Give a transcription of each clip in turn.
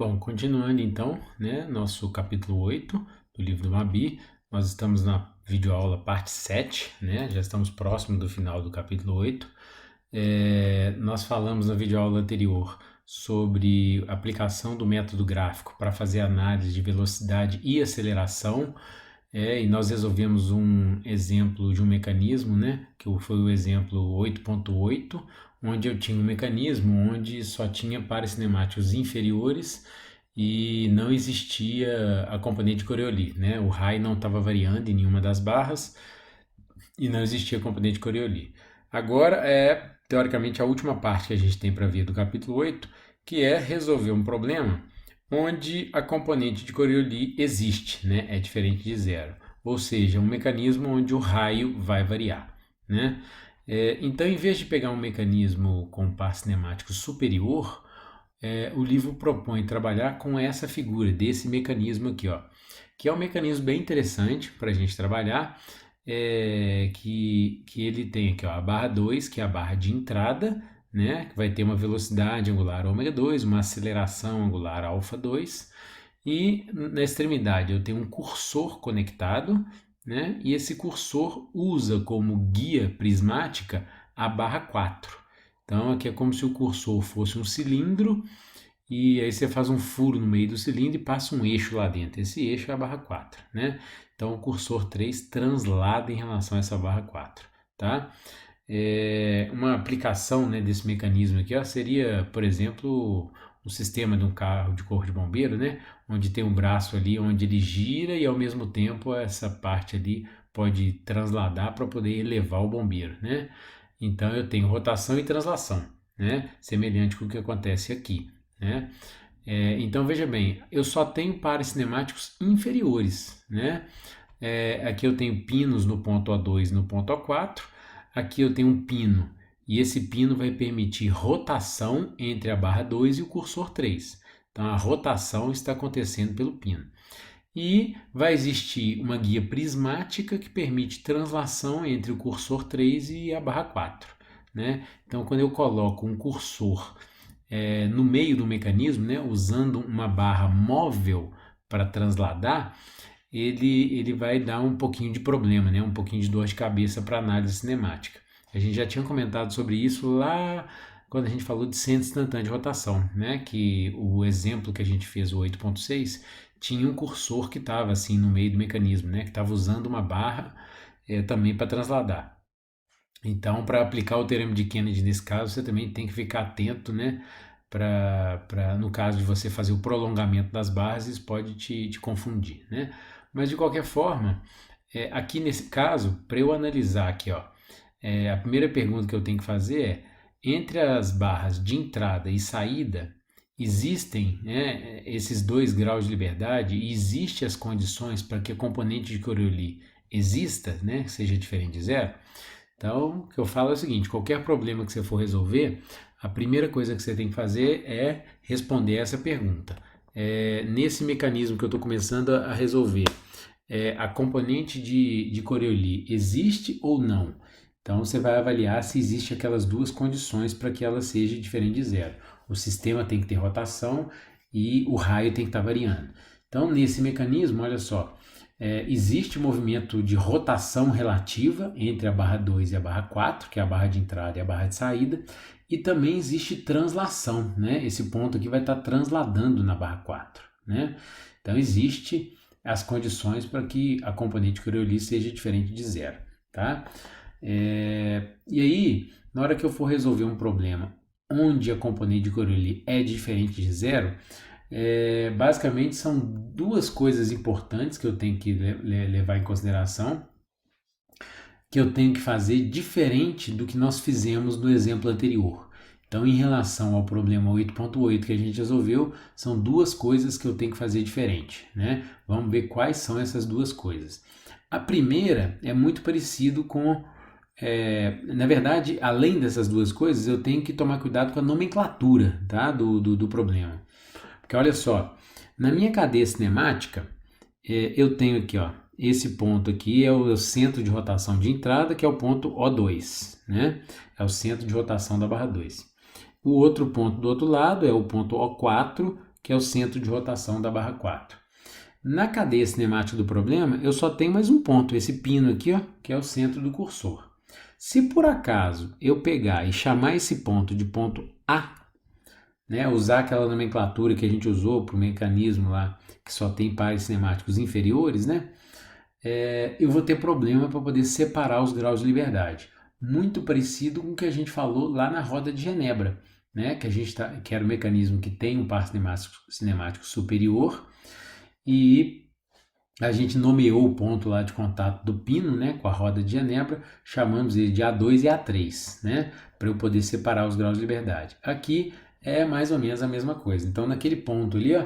Bom, continuando então, né, nosso capítulo 8 do livro do Mabi, nós estamos na videoaula parte 7, né, já estamos próximo do final do capítulo 8. Nós falamos na videoaula anterior sobre a aplicação do método gráfico para fazer análise de velocidade e aceleração, e nós resolvemos um exemplo de um mecanismo, né, que foi o exemplo 8.8, onde eu tinha um mecanismo onde só tinha pares cinemáticos inferiores e não existia a componente de Coriolis, né? O RAI não estava variando em nenhuma das barras e não existia a componente de Coriolis. Agora é, teoricamente, a última parte que a gente tem para ver do capítulo 8, que é resolver um problema onde a componente de Coriolis existe, né? É diferente de zero. Ou seja, um mecanismo onde o raio vai variar, né? Então, em vez de pegar um mecanismo com par cinemático superior, o livro propõe trabalhar com essa figura, desse mecanismo aqui, ó, que é um mecanismo bem interessante para a gente trabalhar, que ele tem aqui, ó, a barra 2, que é a barra de entrada, né, que vai ter uma velocidade angular ômega 2, uma aceleração angular alfa 2, e na extremidade eu tenho um cursor conectado, né, e esse cursor usa como guia prismática a barra 4. Então aqui é como se o cursor fosse um cilindro e aí você faz um furo no meio do cilindro e passa um eixo lá dentro. Esse eixo é a barra 4, né? Então o cursor 3 translada em relação a essa barra 4, tá? Uma aplicação, né, desse mecanismo aqui, ó, seria, por exemplo, o sistema de um carro de corpo de bombeiro, né, onde tem um braço ali onde ele gira e ao mesmo tempo essa parte ali pode transladar para poder elevar o bombeiro, né? Então eu tenho rotação e translação, né, semelhante com o que acontece aqui, né? Então veja bem, eu só tenho pares cinemáticos inferiores, né? Aqui eu tenho pinos no ponto O2 e no ponto O4. Aqui eu tenho um pino e esse pino vai permitir rotação entre a barra 2 e o cursor 3. Então a rotação está acontecendo pelo pino. E vai existir uma guia prismática que permite translação entre o cursor 3 e a barra 4, né? Então quando eu coloco um cursor no meio do mecanismo, né, usando uma barra móvel para transladar, ele vai dar um pouquinho de problema, né? Um pouquinho de dor de cabeça para análise cinemática. A gente já tinha comentado sobre isso lá quando a gente falou de centro instantâneo de rotação, né? Que o exemplo que a gente fez, o 8.6, tinha um cursor que estava assim no meio do mecanismo, né? Que estava usando uma barra também para transladar. Então, para aplicar o teorema de Kennedy nesse caso, você também tem que ficar atento, né? No caso de você fazer o prolongamento das barras, isso pode te confundir, né? Mas de qualquer forma, aqui nesse caso, para eu analisar aqui, ó, a primeira pergunta que eu tenho que fazer é: entre as barras de entrada e saída, existem, né, esses 2 graus de liberdade e existem as condições para que a componente de Coriolis exista, né, seja diferente de zero? Então, o que eu falo é o seguinte: qualquer problema que você for resolver, a primeira coisa que você tem que fazer é responder essa pergunta. Nesse mecanismo que eu estou começando a resolver, a componente de Coriolis existe ou não? Então você vai avaliar se existe aquelas 2 condições para que ela seja diferente de zero. O sistema tem que ter rotação e o raio tem que estar variando. Então nesse mecanismo, olha só, existe movimento de rotação relativa entre a barra 2 e a barra 4, que é a barra de entrada e a barra de saída, e também existe translação, né? Esse ponto aqui vai estar transladando na barra 4, né? Então existe as condições para que a componente Coriolis seja diferente de zero, tá? E aí, na hora que eu for resolver um problema onde a componente de Coriolis é diferente de zero, basicamente são 2 coisas importantes que eu tenho que levar em consideração, que eu tenho que fazer diferente do que nós fizemos no exemplo anterior. Então, em relação ao problema 8.8 que a gente resolveu, são 2 coisas que eu tenho que fazer diferente, né? Vamos ver quais são essas 2 coisas. A primeira é muito parecido com... na verdade, além dessas 2 coisas, eu tenho que tomar cuidado com a nomenclatura, tá? do problema. Porque olha só, na minha cadeia cinemática, eu tenho aqui, ó, esse ponto aqui é o centro de rotação de entrada, que é o ponto O2, né? É o centro de rotação da barra 2. O outro ponto do outro lado é o ponto O4, que é o centro de rotação da barra 4. Na cadeia cinemática do problema, eu só tenho mais um ponto, esse pino aqui, ó, que é o centro do cursor. Se por acaso eu pegar e chamar esse ponto de ponto A, né, usar aquela nomenclatura que a gente usou para o mecanismo lá, que só tem pares cinemáticos inferiores, né, eu vou ter problema para poder separar os graus de liberdade. Muito parecido com o que a gente falou lá na roda de Genebra, né, que era o mecanismo que tem um par cinemático superior, e a gente nomeou o ponto lá de contato do pino, né, com a roda de Genebra, chamamos ele de A2 e A3, né, para eu poder separar os graus de liberdade. Aqui é mais ou menos a mesma coisa. Então, naquele ponto ali, ó,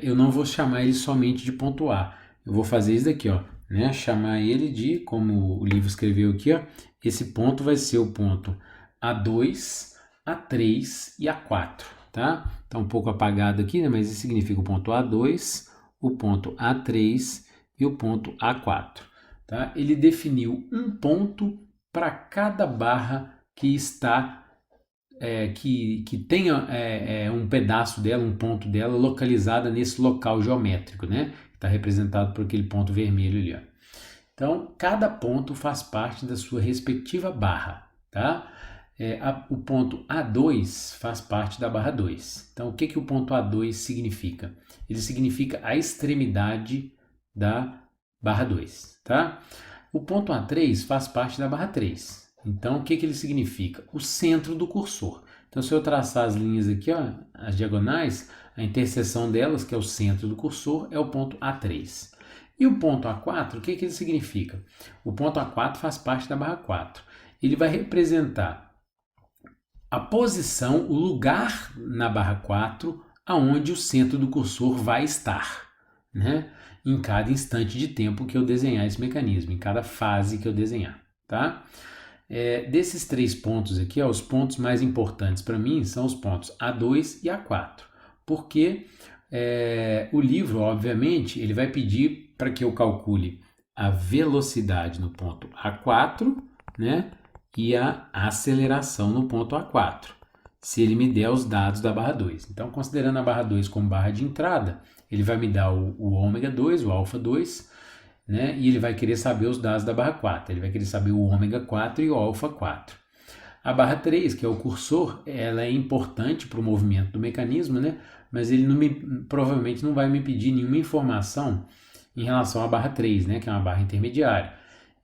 eu não vou chamar ele somente de ponto A. Eu vou fazer isso daqui, ó, né, chamar ele de, como o livro escreveu aqui, ó, esse ponto vai ser o ponto A2, A3 e A4, tá? Tá um pouco apagado aqui, né, mas isso significa o ponto A2, o ponto A3 e o ponto A4. Tá? Ele definiu um ponto para cada barra que está que tenha um pedaço dela, um ponto dela localizada nesse local geométrico, né? Que está representado por aquele ponto vermelho ali. Ó. Então, cada ponto faz parte da sua respectiva barra. Tá? O ponto A2 faz parte da barra 2. Então, o que o ponto A2 significa? Ele significa a extremidade da barra 2. Tá? O ponto A3 faz parte da barra 3. Então, o que ele significa? O centro do cursor. Então, se eu traçar as linhas aqui, ó, as diagonais, a interseção delas, que é o centro do cursor, é o ponto A3. E o ponto A4, o que ele significa? O ponto A4 faz parte da barra 4. Ele vai representar a posição, o lugar na barra 4, aonde o centro do cursor vai estar, né? Em cada instante de tempo que eu desenhar esse mecanismo, em cada fase que eu desenhar, tá? Desses 3 pontos aqui, ó, os pontos mais importantes para mim são os pontos A2 e A4, porque o livro, obviamente, ele vai pedir para que eu calcule a velocidade no ponto A4, né, e a aceleração no ponto A4, se ele me der os dados da barra 2. Então, considerando a barra 2 como barra de entrada, ele vai me dar o ômega 2, o alfa 2, né? E ele vai querer saber os dados da barra 4, ele vai querer saber o ômega 4 e o alfa 4. A barra 3, que é o cursor, ela é importante para o movimento do mecanismo, né? Mas ele provavelmente não vai me pedir nenhuma informação em relação à barra 3, né? Que é uma barra intermediária.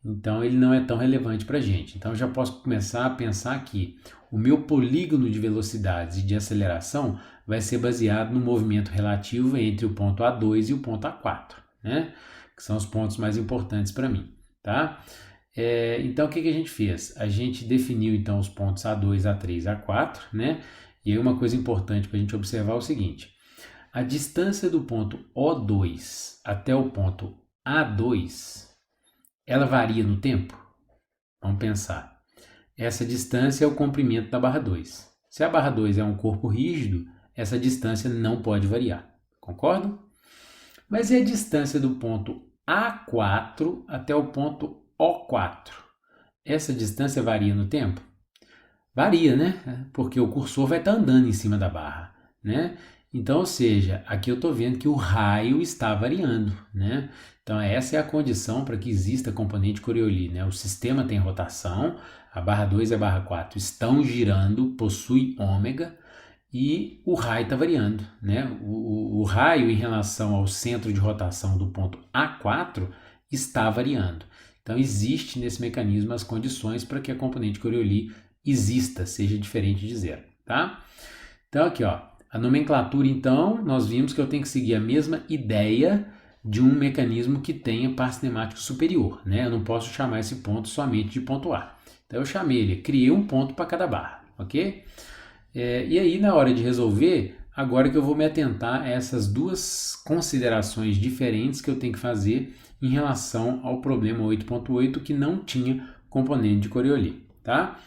Então ele não é tão relevante para a gente. Então eu já posso começar a pensar que o meu polígono de velocidades e de aceleração vai ser baseado no movimento relativo entre o ponto A2 e o ponto A4, né? Que são os pontos mais importantes para mim, tá? Então, o que a gente fez? A gente definiu, então, os pontos A2, A3, A4, né? E aí uma coisa importante para a gente observar é o seguinte. A distância do ponto O2 até o ponto A2, ela varia no tempo? Vamos pensar. Essa distância é o comprimento da barra 2. Se a barra 2 é um corpo rígido, essa distância não pode variar. Concordam? Mas e a distância do ponto A4 até o ponto O4? Essa distância varia no tempo? Varia, né? Porque o cursor vai estar andando em cima da barra, né? Então, ou seja, aqui eu estou vendo que o raio está variando, né? Então, essa é a condição para que exista componente Coriolis, né? O sistema tem rotação, a barra 2 e a barra 4 estão girando, possui ômega, e o raio está variando, né? O raio em relação ao centro de rotação do ponto A4 está variando. Então, existe nesse mecanismo as condições para que a componente Coriolis exista, seja diferente de zero, tá? Então, aqui, ó, a nomenclatura, então, nós vimos que eu tenho que seguir a mesma ideia de um mecanismo que tenha par cinemático superior, né? Eu não posso chamar esse ponto somente de ponto A. Então, eu chamei ele, criei um ponto para cada barra, ok? E aí, na hora de resolver, agora que eu vou me atentar a essas duas considerações diferentes que eu tenho que fazer em relação ao problema 8.8 que não tinha componente de Coriolis, tá?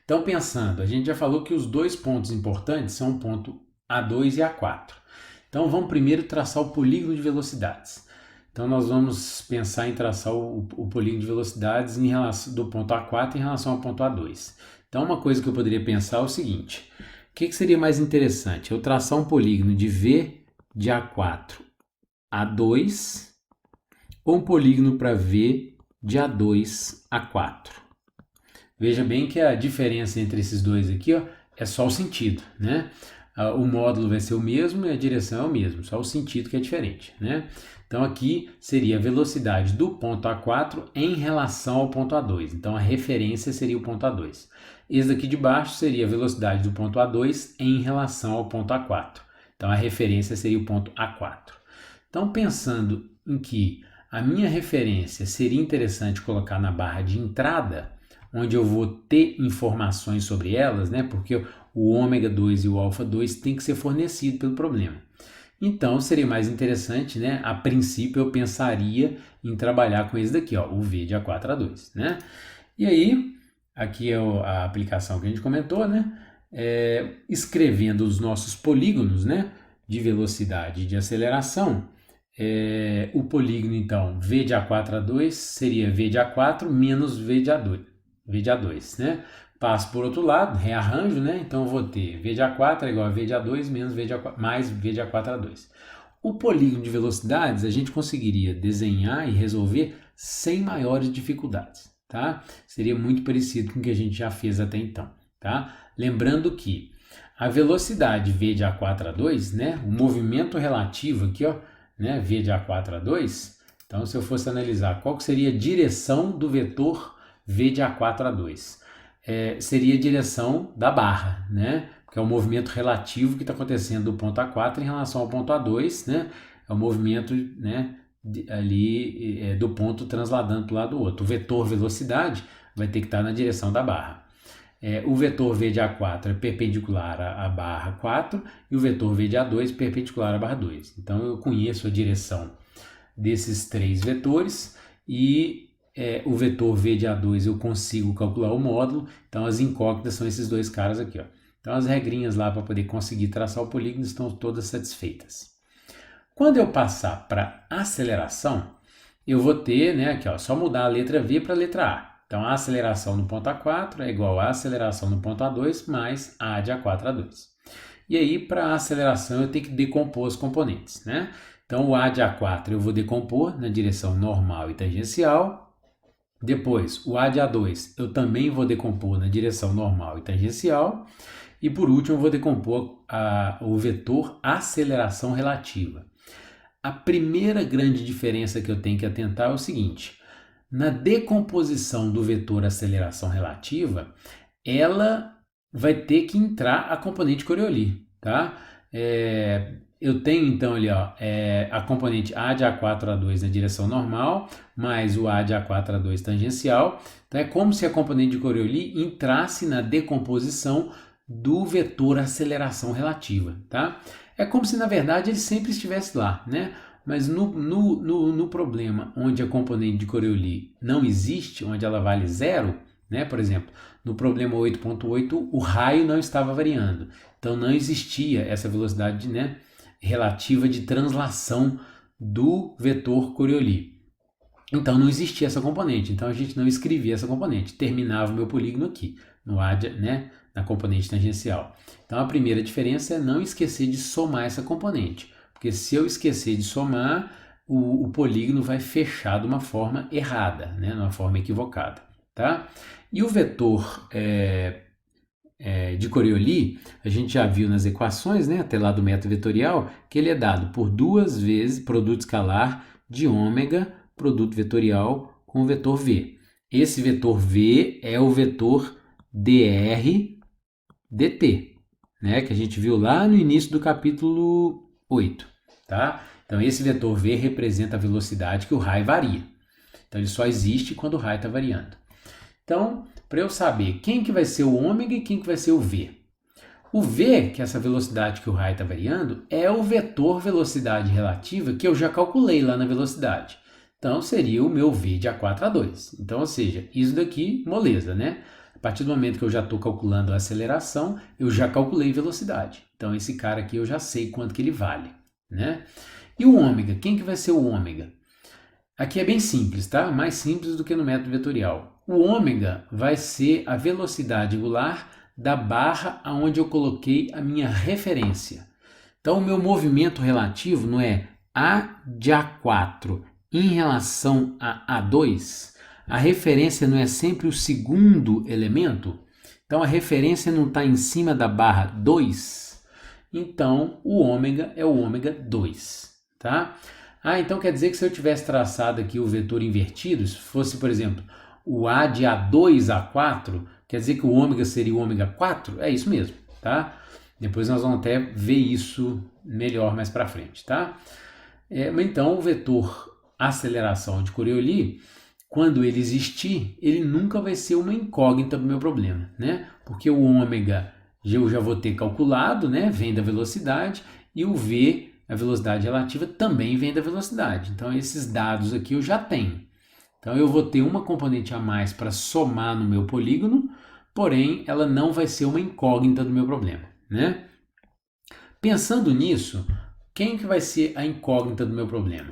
Então, pensando, a gente já falou que os 2 pontos importantes são o ponto A2 e A4. Então, vamos primeiro traçar o polígono de velocidades. Então, nós vamos pensar em traçar o polígono de velocidades em relação, do ponto A4 em relação ao ponto A2. Então, uma coisa que eu poderia pensar é o seguinte, que seria mais interessante? Eu traçar um polígono de V de A4 a 2 ou um polígono para V de A2 a 4. Veja bem que a diferença entre esses dois aqui, ó, é só o sentido, né? O módulo vai ser o mesmo e a direção é o mesmo, só o sentido que é diferente, né? Então aqui seria a velocidade do ponto A4 em relação ao ponto A2. Então a referência seria o ponto A2. Esse daqui de baixo seria a velocidade do ponto A2 em relação ao ponto A4. Então a referência seria o ponto A4. Então pensando em que a minha referência seria interessante colocar na barra de entrada, onde eu vou ter informações sobre elas, né? Porque o ômega 2 e o alfa 2 tem que ser fornecido pelo problema. Então, seria mais interessante, né? A princípio, eu pensaria em trabalhar com esse daqui, ó, o V de A4A2, né? E aí, aqui é a aplicação que a gente comentou, né? Escrevendo os nossos polígonos, né? De velocidade e de aceleração. O polígono, então, V de A4A2 seria V de A4 menos V de A2, né? Passo por outro lado, rearranjo, né? Então eu vou ter V de A4 é igual a V de A2 menos V de A4, mais V de A4A2. O polígono de velocidades a gente conseguiria desenhar e resolver sem maiores dificuldades, tá? Seria muito parecido com o que a gente já fez até então, tá? Lembrando que a velocidade V de A4A2, né? O movimento relativo aqui, ó, né? V de A4A2. Então, se eu fosse analisar qual que seria a direção do vetor V de A4A2, seria a direção da barra, né? Porque é o movimento relativo que está acontecendo do ponto A4 em relação ao ponto A2, né? É o movimento, né, ali do ponto transladando para o lado do outro. O vetor velocidade vai ter que estar na direção da barra. O vetor V de A4 é perpendicular à barra 4 e o vetor V de A2 perpendicular à barra 2. Então eu conheço a direção desses três vetores e o vetor V de A2 eu consigo calcular o módulo. Então as incógnitas são esses dois caras aqui, ó. Então as regrinhas lá para poder conseguir traçar o polígono estão todas satisfeitas. Quando eu passar para aceleração, eu vou ter, né, aqui, ó, só mudar a letra V para a letra A. Então, a aceleração no ponto A4 é igual à aceleração no ponto A2 mais A de A4A2. E aí, para a aceleração, eu tenho que decompor os componentes, né? Então, o A de A4 eu vou decompor na direção normal e tangencial. Depois, o A de A2 eu também vou decompor na direção normal e tangencial. E por último, eu vou decompor o vetor aceleração relativa. A primeira grande diferença que eu tenho que atentar é o seguinte: na decomposição do vetor aceleração relativa, ela vai ter que entrar a componente Coriolis, tá? Eu tenho então ali, ó, a componente A de A4A2 na direção normal, mais o A de A4A2 tangencial. Então é como se a componente de Coriolis entrasse na decomposição do vetor aceleração relativa, tá? É como se na verdade ele sempre estivesse lá, né? Mas no problema onde a componente de Coriolis não existe, onde ela vale zero, né? Por exemplo, no problema 8.8 o raio não estava variando, então não existia essa velocidade, né, relativa de translação do vetor Coriolis. Então não existia essa componente, então a gente não escrevia essa componente, terminava o meu polígono aqui, no A, né, na componente tangencial. Então a primeira diferença é não esquecer de somar essa componente. Porque se eu esquecer de somar, o polígono vai fechar de uma forma errada, né? De uma forma equivocada, tá? E o vetor de Coriolis, a gente já viu nas equações, né, até lá do método vetorial, que ele é dado por duas vezes produto escalar de ômega, produto vetorial com o vetor V. Esse vetor V é o vetor dr dt, né, que a gente viu lá no início do capítulo 8, tá? Então esse vetor V representa a velocidade que o raio varia. Então ele só existe quando o raio está variando. Então, para eu saber quem que vai ser o ômega e quem que vai ser o V. O V, que é essa velocidade que o raio está variando, é o vetor velocidade relativa que eu já calculei lá na velocidade. Então seria o meu V de A4A2. Então, ou seja, isso daqui, moleza, né? A partir do momento que eu já estou calculando a aceleração, eu já calculei velocidade. Então esse cara aqui eu já sei quanto que ele vale, né? E o ômega, quem que vai ser o ômega? Aqui é bem simples, tá? Mais simples do que no método vetorial. O ômega vai ser a velocidade angular da barra aonde eu coloquei a minha referência. Então, o meu movimento relativo não é A de A4 em relação a A2. A referência não é sempre o segundo elemento? Então, a referência não está em cima da barra 2. Então, o ômega é o ômega 2, tá? Então quer dizer que se eu tivesse traçado aqui o vetor invertido, se fosse, por exemplo, o A de A2 A4, quer dizer que o ômega seria o ômega 4? É isso mesmo, tá? Depois nós vamos até ver isso melhor mais para frente, tá? Mas então o vetor aceleração de Coriolis, quando ele existir, ele nunca vai ser uma incógnita do meu problema, né? Porque o ômega eu já vou ter calculado, né? Vem da velocidade, e o v, a velocidade relativa, também vem da velocidade. Então esses dados aqui eu já tenho. Então eu vou ter uma componente a mais para somar no meu polígono, porém ela não vai ser uma incógnita do meu problema, né? Pensando nisso, quem que vai ser a incógnita do meu problema?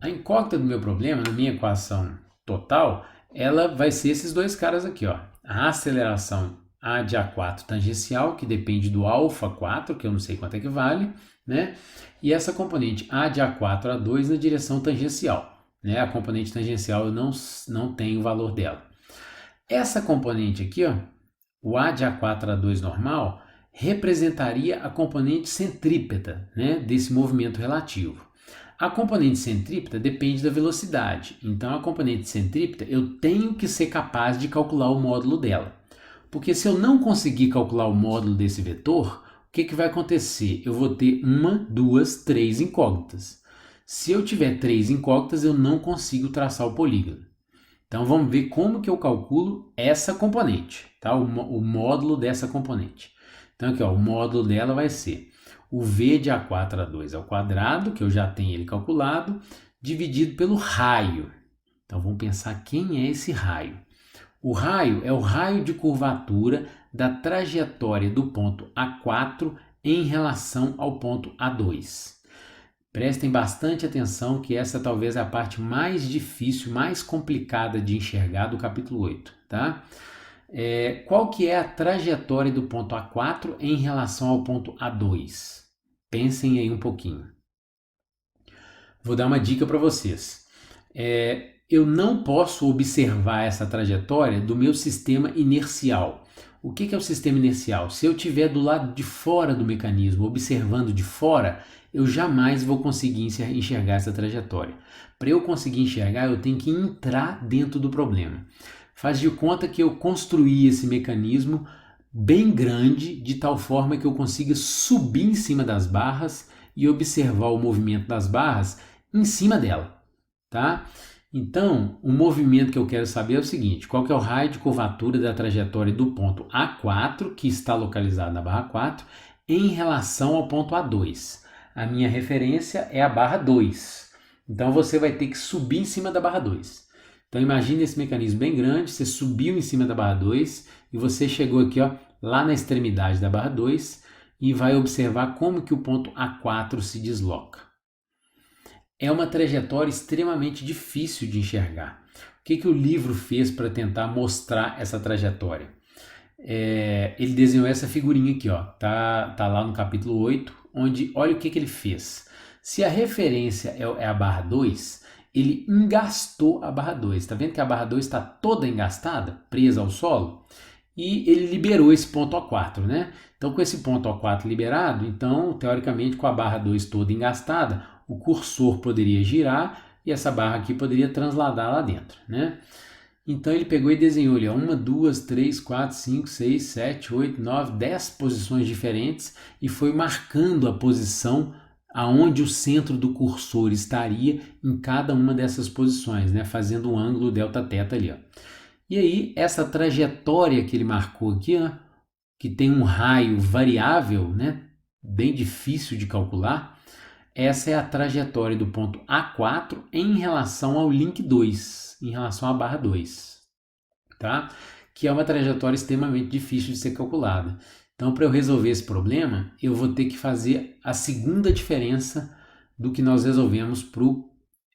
A incógnita do meu problema, na minha equação total, ela vai ser esses dois caras aqui, ó. A aceleração A de A4 tangencial, que depende do alfa 4, que eu não sei quanto é que vale, né? E essa componente A de A4 A2 na direção tangencial, né? A componente tangencial eu não tenho o valor dela. Essa componente aqui, ó, o A de A4 A2 normal, representaria a componente centrípeta, né, desse movimento relativo. A componente centrípeta depende da velocidade, então a componente centrípeta eu tenho que ser capaz de calcular o módulo dela. Porque se eu não conseguir calcular o módulo desse vetor, o que vai acontecer? Eu vou ter uma, duas, três incógnitas. Se eu tiver três incógnitas, eu não consigo traçar o polígono. Então vamos ver como que eu calculo essa componente, tá? O módulo dessa componente. Então aqui, ó, o módulo dela vai ser o v de A4 A2 ao quadrado, que eu já tenho ele calculado, dividido pelo raio. Então vamos pensar quem é esse raio. O raio é o raio de curvatura da trajetória do ponto A4 em relação ao ponto A2. Prestem bastante atenção que essa talvez é a parte mais difícil, mais complicada de enxergar do capítulo 8, tá? Qual que é a trajetória do ponto A4 em relação ao ponto A2? Pensem aí um pouquinho. Vou dar uma dica para vocês. Eu não posso observar essa trajetória do meu sistema inercial. O que é o sistema inercial? Se eu estiver do lado de fora do mecanismo, observando de fora, eu jamais vou conseguir enxergar essa trajetória. Para eu conseguir enxergar, eu tenho que entrar dentro do problema. Faz de conta que eu construí esse mecanismo bem grande, de tal forma que eu consiga subir em cima das barras e observar o movimento das barras em cima dela, tá? Então, o movimento que eu quero saber é o seguinte: qual que é o raio de curvatura da trajetória do ponto A4, que está localizado na barra 4, em relação ao ponto A2? A minha referência é a barra 2. Então, você vai ter que subir em cima da barra 2. Então, imagine esse mecanismo bem grande, você subiu em cima da barra 2 e você chegou aqui, ó, lá na extremidade da barra 2 e vai observar como que o ponto A4 se desloca. É uma trajetória extremamente difícil de enxergar. O que o livro fez para tentar mostrar essa trajetória? Ele desenhou essa figurinha aqui, ó, tá lá no capítulo 8, onde olha o que ele fez. Se a referência é a barra 2, ele engastou a barra 2. Está vendo que a barra 2 está toda engastada, presa ao solo? E ele liberou esse ponto A4, né? Então, com esse ponto A4 liberado, então, teoricamente, com a barra 2 toda engastada, o cursor poderia girar e essa barra aqui poderia transladar lá dentro, né? Então, ele pegou e desenhou ali, ó, 1, 2, 3, 4, 5, 6, 7, 8, 9, 10 posições diferentes e foi marcando a posição aonde o centro do cursor estaria em cada uma dessas posições, né? Fazendo um ângulo delta-teta ali, ó. E aí, essa trajetória que ele marcou aqui, ó, que tem um raio variável, né? Bem difícil de calcular, essa é a trajetória do ponto A4 em relação ao link 2, em relação à barra 2, tá? Que é uma trajetória extremamente difícil de ser calculada. Então, para eu resolver esse problema, eu vou ter que fazer a segunda diferença do que nós resolvemos para o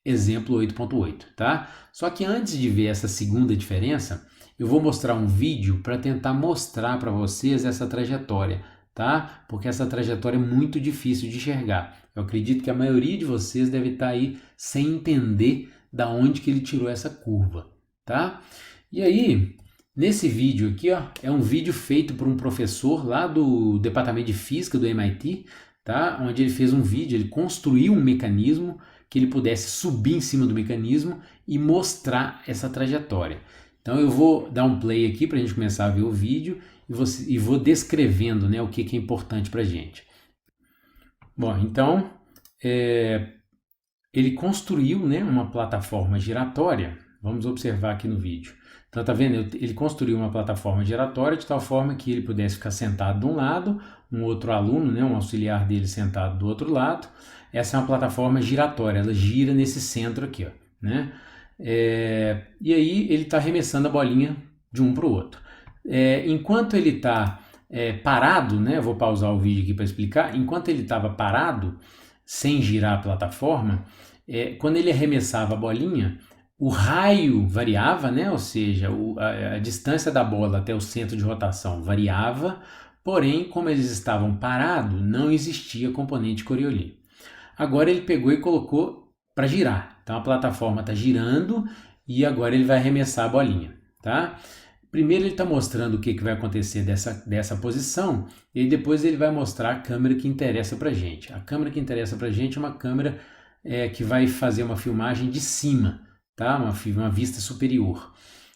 exemplo 8.8, tá? Só que antes de ver essa segunda diferença, eu vou mostrar um vídeo para tentar mostrar para vocês essa trajetória, tá? Porque essa trajetória é muito difícil de enxergar. Eu acredito que a maioria de vocês deve estar aí sem entender da onde que ele tirou essa curva, tá? E aí, nesse vídeo aqui, ó, é um vídeo feito por um professor lá do departamento de física do MIT, tá? Onde ele fez um vídeo, ele construiu um mecanismo que ele pudesse subir em cima do mecanismo e mostrar essa trajetória. Então eu vou dar um play aqui para a gente começar a ver o vídeo e vou descrevendo, né, o que é importante para a gente. Bom, então ele construiu, né, uma plataforma giratória. Vamos observar aqui no vídeo. Então tá vendo? Ele construiu uma plataforma giratória de tal forma que ele pudesse ficar sentado de um lado, um outro aluno, né, um auxiliar dele sentado do outro lado. Essa é uma plataforma giratória, ela gira nesse centro aqui, ó, né? E aí ele está arremessando a bolinha de um para o outro. Enquanto ele está parado, né? Vou pausar o vídeo aqui para explicar. Enquanto ele estava parado, sem girar a plataforma, quando ele arremessava a bolinha, o raio variava, né? Ou seja, a distância da bola até o centro de rotação variava, porém, como eles estavam parados, não existia componente Coriolis. Agora ele pegou e colocou para girar. Então a plataforma está girando e agora ele vai arremessar a bolinha, tá? Primeiro ele está mostrando o que vai acontecer dessa posição e depois ele vai mostrar a câmera que interessa para a gente. A câmera que interessa para a gente é uma câmera que vai fazer uma filmagem de cima, tá? Uma vista superior.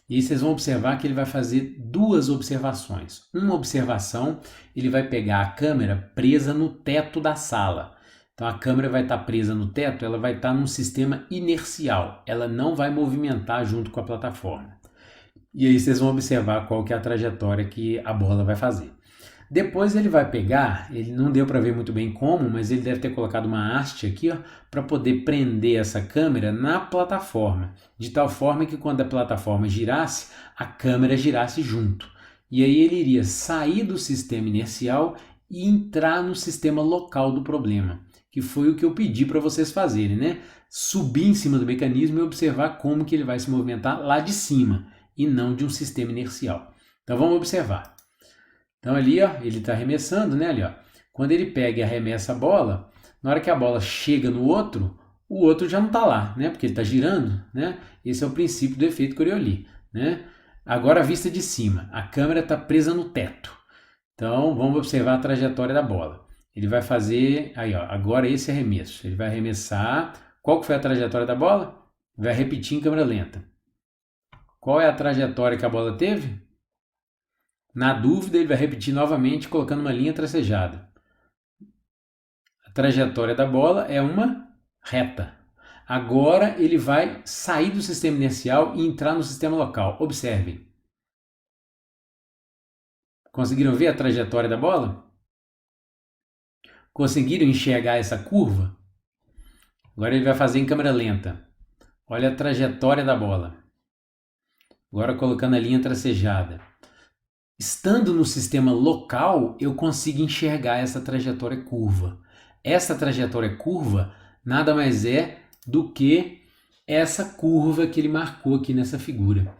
E vocês vão observar que ele vai fazer duas observações. Uma observação, ele vai pegar a câmera presa no teto da sala. Então a câmera vai estar presa no teto, ela vai estar num sistema inercial, ela não vai movimentar junto com a plataforma. E aí vocês vão observar qual que é a trajetória que a bola vai fazer. Depois ele vai pegar, ele não deu para ver muito bem como, mas ele deve ter colocado uma haste aqui, ó, para poder prender essa câmera na plataforma, de tal forma que quando a plataforma girasse, a câmera girasse junto. E aí ele iria sair do sistema inercial e entrar no sistema local do problema, que foi o que eu pedi para vocês fazerem, né? Subir em cima do mecanismo e observar como que ele vai se movimentar lá de cima e não de um sistema inercial. Então vamos observar. Então ali, ó, ele está arremessando, né? Ali, ó. Quando ele pega e arremessa a bola, na hora que a bola chega no outro, o outro já não está lá, né? Porque ele está girando, né? Esse é o princípio do efeito Coriolis, né? Agora a vista de cima, a câmera está presa no teto. Então vamos observar a trajetória da bola. Ele vai fazer, aí ó, agora esse arremesso. Ele vai arremessar. Qual que foi a trajetória da bola? Vai repetir em câmera lenta. Qual é a trajetória que a bola teve? Na dúvida, ele vai repetir novamente, colocando uma linha tracejada. A trajetória da bola é uma reta. Agora ele vai sair do sistema inercial e entrar no sistema local. Observem. Conseguiram ver a trajetória da bola? Conseguiram enxergar essa curva? Agora ele vai fazer em câmera lenta. Olha a trajetória da bola. Agora colocando a linha tracejada. Estando no sistema local, eu consigo enxergar essa trajetória curva. Essa trajetória curva nada mais é do que essa curva que ele marcou aqui nessa figura,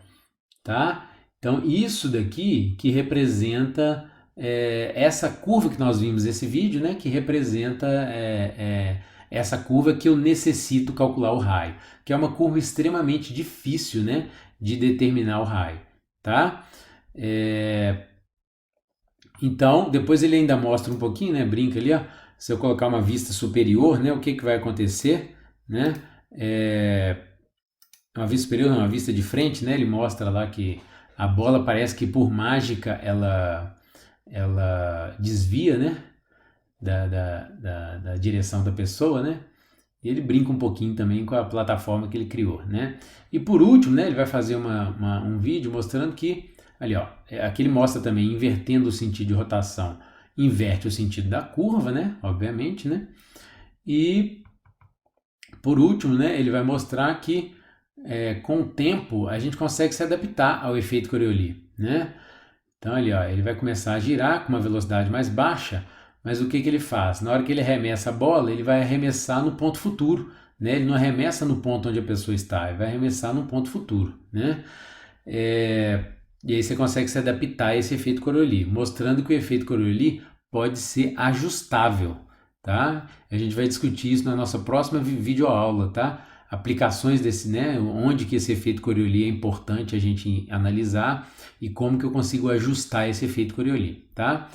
tá? Então isso daqui que representa essa curva que nós vimos nesse vídeo, né? Que representa essa curva que eu necessito calcular o raio, que é uma curva extremamente difícil, né? De determinar o raio, tá? Então, depois ele ainda mostra um pouquinho, né? Brinca ali, ó. Se eu colocar uma vista superior, né? O que vai acontecer, né? Uma vista superior, não, uma vista de frente, né? Ele mostra lá que a bola parece que por mágica ela desvia, né? Da direção da pessoa, né? E ele brinca um pouquinho também com a plataforma que ele criou, né? E por último, né? Ele vai fazer um vídeo mostrando que ali, ó, aqui ele mostra também invertendo o sentido de rotação, inverte o sentido da curva, né? Obviamente, né? E por último, né? Ele vai mostrar que com o tempo a gente consegue se adaptar ao efeito Coriolis, né? Então ali, ó, ele vai começar a girar com uma velocidade mais baixa, mas o que ele faz? Na hora que ele arremessa a bola, ele vai arremessar no ponto futuro, né? Ele não arremessa no ponto onde a pessoa está, ele vai arremessar no ponto futuro, né? E aí você consegue se adaptar a esse efeito Coriolis, mostrando que o efeito Coriolis pode ser ajustável, tá? A gente vai discutir isso na nossa próxima videoaula, tá? Aplicações desse, né? Onde que esse efeito Coriolis é importante a gente analisar e como que eu consigo ajustar esse efeito Coriolis, tá?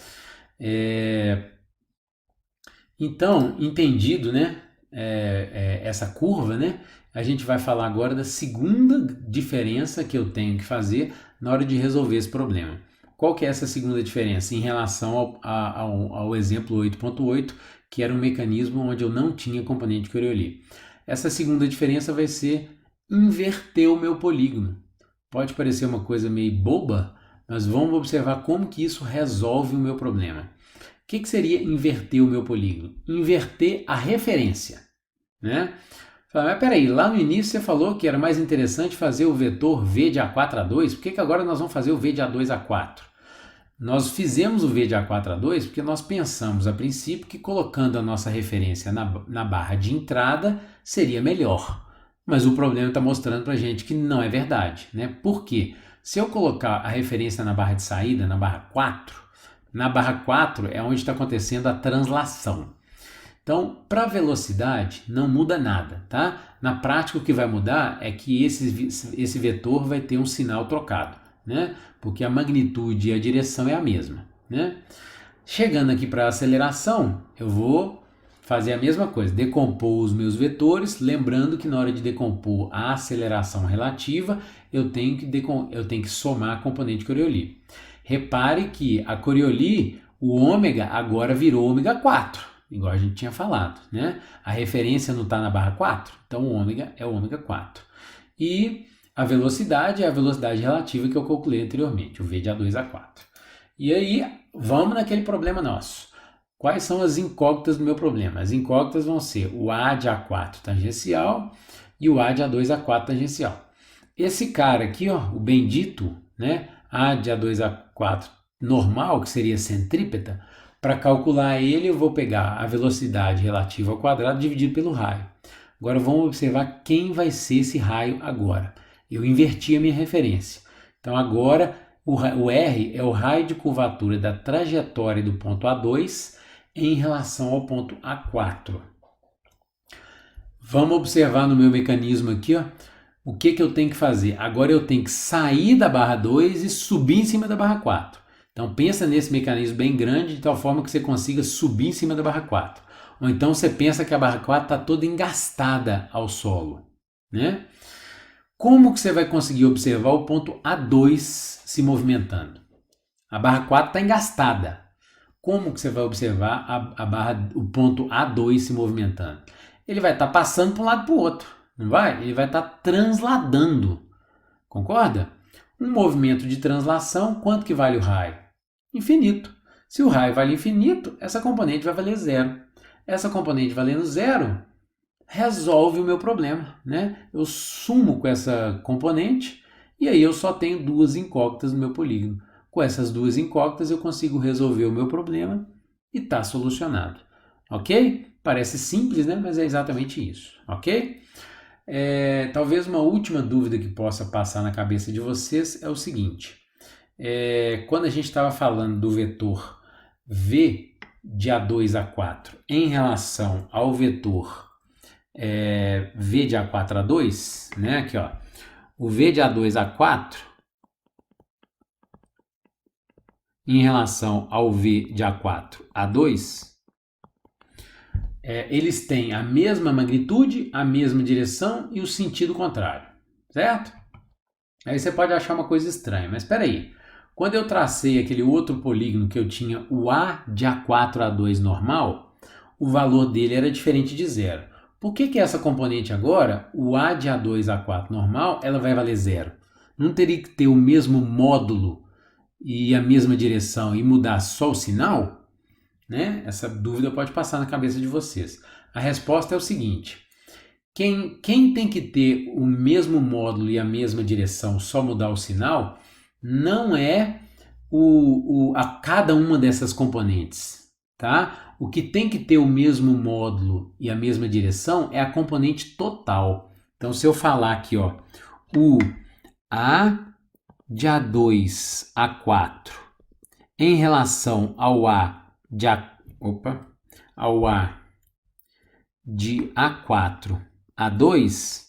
Então, entendido, né? Essa curva, né? A gente vai falar agora da segunda diferença que eu tenho que fazer na hora de resolver esse problema. Qual que é essa segunda diferença em relação ao exemplo 8.8, que era um mecanismo onde eu não tinha componente Coriolis? Essa segunda diferença vai ser inverter o meu polígono. Pode parecer uma coisa meio boba, mas vamos observar como que isso resolve o meu problema. O que seria inverter o meu polígono? Inverter a referência, né? Mas peraí, lá no início você falou que era mais interessante fazer o vetor V de A4 A2, por que agora nós vamos fazer o V de A2 A4? Nós fizemos o V de A4 A2 porque nós pensamos a princípio que colocando a nossa referência na barra de entrada seria melhor. Mas o problema está mostrando para a gente que não é verdade, né? Por quê? Se eu colocar a referência na barra de saída, na barra 4, na barra 4 é onde está acontecendo a translação. Então, para velocidade, não muda nada, tá? Na prática, o que vai mudar é que esse vetor vai ter um sinal trocado, né? Porque a magnitude e a direção é a mesma, né? Chegando aqui para a aceleração, eu vou fazer a mesma coisa, decompor os meus vetores, lembrando que na hora de decompor a aceleração relativa, eu tenho que somar a componente Coriolis. Repare que a Coriolis, o ômega agora virou ômega 4. Igual a gente tinha falado, né? A referência não está na barra 4, então o ômega é o ômega 4. E a velocidade é a velocidade relativa que eu calculei anteriormente, o V de A2 A4. E aí, vamos naquele problema nosso. Quais são as incógnitas do meu problema? As incógnitas vão ser o A de A4 tangencial e o A de A2 A4 tangencial. Esse cara aqui, ó, o bendito, né? A de A2 A4 normal, que seria centrípeta, para calcular ele, eu vou pegar a velocidade relativa ao quadrado dividido pelo raio. Agora vamos observar quem vai ser esse raio agora. Eu inverti a minha referência. Então agora o R é o raio de curvatura da trajetória do ponto A2 em relação ao ponto A4. Vamos observar no meu mecanismo aqui, ó, o que eu tenho que fazer. Agora eu tenho que sair da barra 2 e subir em cima da barra 4. Então pensa nesse mecanismo bem grande de tal forma que você consiga subir em cima da barra 4. Ou então você pensa que a barra 4 está toda engastada ao solo, né? Como que você vai conseguir observar o ponto A2 se movimentando? A barra 4 está engastada. Como que você vai observar o ponto A2 se movimentando? Ele vai estar passando para um lado para o outro, não vai? Ele vai estar transladando, concorda? Um movimento de translação, quanto que vale o raio? Infinito. Se o raio vale infinito, essa componente vai valer zero. Essa componente valendo zero, resolve o meu problema, né? Eu sumo com essa componente e aí eu só tenho duas incógnitas no meu polígono. Com essas duas incógnitas eu consigo resolver o meu problema e está solucionado. Ok? Parece simples, né? Mas é exatamente isso. Ok? Talvez uma última dúvida que possa passar na cabeça de vocês é o seguinte. Quando a gente estava falando do vetor V de A2 A4 em relação ao vetor V de A4 A2, né? Aqui, ó, o V de A2 A4 em relação ao V de A4 A2, eles têm a mesma magnitude, a mesma direção e o sentido contrário, certo? Aí você pode achar uma coisa estranha, mas espera aí. Quando eu tracei aquele outro polígono que eu tinha o A de A4 A2 normal, o valor dele era diferente de zero. Por que essa componente agora, o A de A2 A4 normal, ela vai valer zero? Não teria que ter o mesmo módulo e a mesma direção e mudar só o sinal? Né? Essa dúvida pode passar na cabeça de vocês. A resposta é o seguinte. Quem tem que ter o mesmo módulo e a mesma direção, só mudar o sinal, não é cada uma dessas componentes, tá? O que tem que ter o mesmo módulo e a mesma direção é a componente total. Então, se eu falar aqui, ó, o A de A2A4 em relação ao A de A4A2,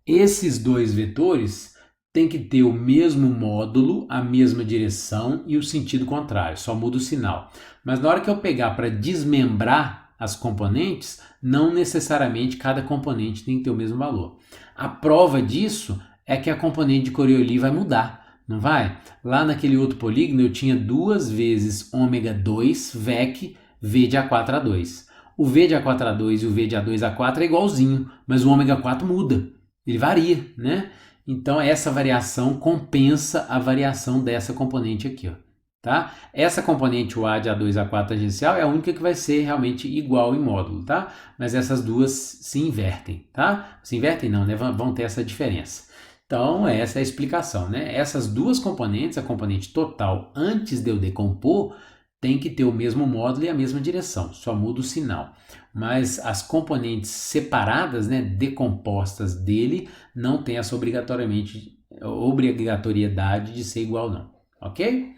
esses dois vetores têm que ter o mesmo módulo, a mesma direção e o sentido contrário, só muda o sinal. Mas na hora que eu pegar para desmembrar as componentes, não necessariamente cada componente tem que ter o mesmo valor. A prova disso é que a componente de Coriolis vai mudar, não vai? Lá naquele outro polígono eu tinha 2 vezes ômega 2 VEC V de A4A2. O V de A4A2 e o V de A2A4 é igualzinho, mas o ômega 4 muda, ele varia, né? Então essa variação compensa a variação dessa componente aqui, ó, tá? Essa componente o A de A2A4 tangencial é a única que vai ser realmente igual em módulo, tá? Mas essas duas se invertem, tá? Se invertem não, né? Vão ter essa diferença. Então essa é a explicação, né? Essas duas componentes, a componente total antes de eu decompor, tem que ter o mesmo módulo e a mesma direção, só muda o sinal. Mas as componentes separadas, né, decompostas dele, não tem essa obrigatoriedade de ser igual não, ok?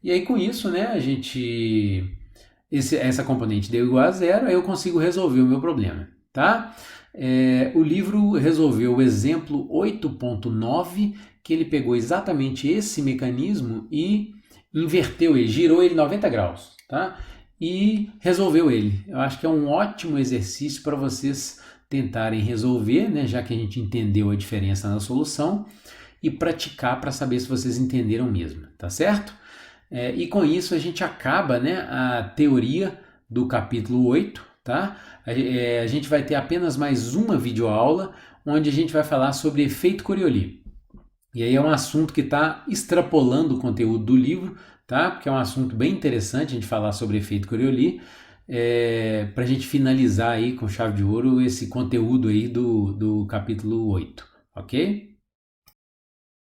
E aí com isso, né, essa componente deu igual a zero, aí eu consigo resolver o meu problema, tá? O livro resolveu o exemplo 8.9, que ele pegou exatamente esse mecanismo e inverteu ele, girou ele 90 graus, tá? E resolveu ele. Eu acho que é um ótimo exercício para vocês tentarem resolver, né? Já que a gente entendeu a diferença na solução, e praticar para saber se vocês entenderam mesmo, tá certo? E com isso a gente acaba, né, a teoria do capítulo 8, tá? A gente vai ter apenas mais uma videoaula, onde a gente vai falar sobre efeito Coriolis. E aí é um assunto que está extrapolando o conteúdo do livro, tá? Porque é um assunto bem interessante a gente falar sobre efeito Coriolis, para a gente finalizar aí com chave de ouro esse conteúdo aí do capítulo 8, ok?